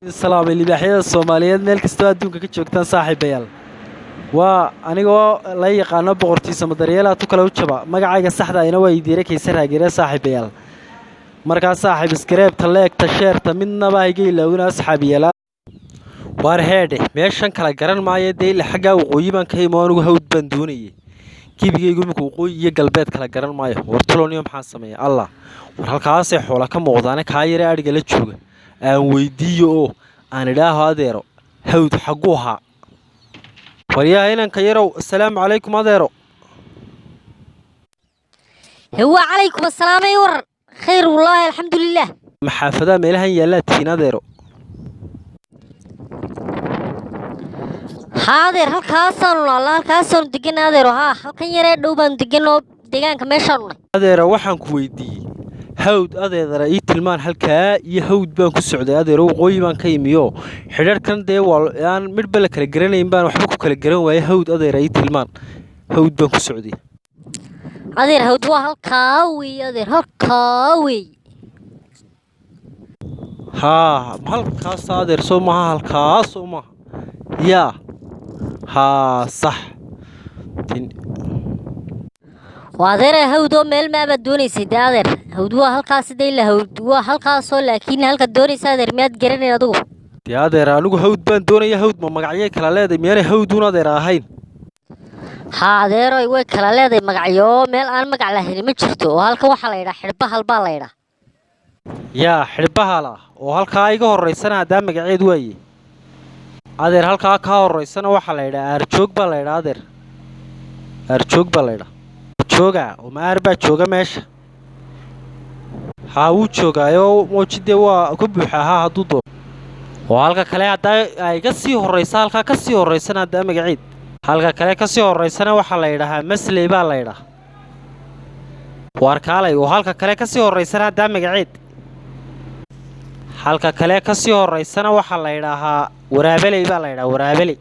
السلام اللي بحياة الصوماليات مeel kasta adduunka ka joogtaan saaxiibayaal waa anigoo la yaqaan boqortiisa Madaryeela tu kala u jaba magacayga saxda ah ina way diiray kaysar hageere saaxiibayaal markaa saaxiib iskreebta leegta sheerta midnaba iga ilaawina asxaabiyaal war heede meeshan kala garan maayo deeyl xagga waqooyi baan ka imaan ugu hawd baan doonayay kibigaygu imku waqooyi iyo galbeed kala garan maayo wartalooniyo maxaa sameeyay allah war halkaas ay xoolo ka muuqdaan ka yare ariga la jooga aan weydiiyo oo aan ilaaho adeero hawd xaguha wariyaha inanka yarow assalaamu calaykum adeero هو عليكم السلام يور خير والله الحمد لله maxaafada meelahan yaala tiin adeero هذا halkaasaan walaal halkaasaan degan adeero halkan yaree dhow baan deganoo deegaanka meeshaan adeero waxaan ku weydiiyay hawd adeedara ii tilmaan halkaa iyo hawd baan ku socday adeero waqooyi baan ka imiyo xidharkan dee aan midba la kala garanayn baan waxba ku kala garan waayay hawd adeera ii tilmaan hawd baan ku socday adeer hawd waa halkaa weey adeer halkaa weey ها halkaas adeer soo ma halkaas soo ma yaa ها صح وأدير هودو ميل ما بدوني سيدادر هودو هالكاس دي له هودو هالكاس لكن هالك الدوري سادر مياد جرني أدو يا أدير أنا هود بان دوني هود ما مقعيه كلا لا دي مياني هودونا أدير هين ها أدير يقول كلا لا دي مقعيو ميل أنا مقع له هني متشفتو وهالك وحلا يرا حربها البالا يا حربها لا وهالك أيقو الرئيسنا دام مقعيد وي أدير هالك أكا الرئيسنا وحلا يرا أرجوك بالا يرا أدير أرجوك بالا يرا jooga oo ma arba jooga meesha haa uu joogayo moojide waa ku buuxa haduu doo oo halka kale ay ka sii horeysa halka ka sii horeysana magaciid halka kale ka sii horeysana waxa la yiraahdaa masley baa la yiraahdaa war kaalay oo halka kale ka sii horeysana magaciid halka kale ka sii horeysana waxa la yiraahdaa waraabeley baa la yiraahdaa waraabeley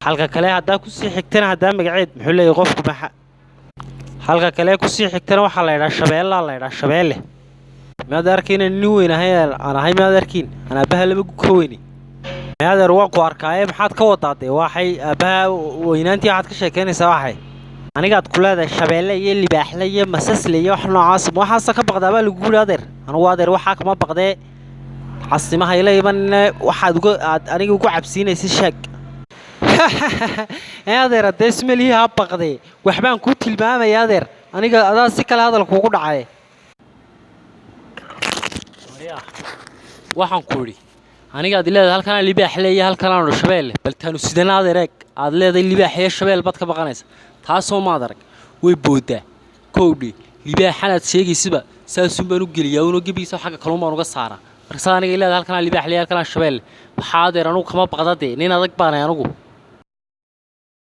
halka kale hadaa ku sii xigtana magaciid muxuu leeyahay qofku maxaa halka kale ku sii xigtana waxa la yiraahdaa shabeelle la yiraahdaa shabeelle ma adarkiin in weyn aan ahay ma arkin ana baha laba ku koweyni ma adar waa ku arkay maxaad ka wadaatay waxay baha weynaantii aad ka sheekeynaysaa waxay aniga aad ku leedahay shabeelle iyo libaaxle iyo masasle iyo wax noocaas waxaas ka baqdaa baa lagu guulaadeer anigu adeer waxa kama baqdee casimaha ilaa iban waxaad aniga ugu cabsiinaysaa shaag adeer desmeliha baqday waxbaan ku tilmaamay adeer aniga adaa si kala hadal kuugu dhacay waxaan ku yiri aniga aad leedahay halkan libaax leeyahay halkan aan shabeelle bal taanu sidana adeer aad leedahay libaax iyo shabeelle bad ka baqanaysa taasoo ma adarag way boodaa koodhi libaaxan aad sheegaysiba saasuun baan u geliyaa oo gabiisa xagga kaluun baan uga saaraa marka aniga leedahay halkan libaax leeyahay halkan shabeelle waxa adeer anigu kama baqdade nin adag baan anigu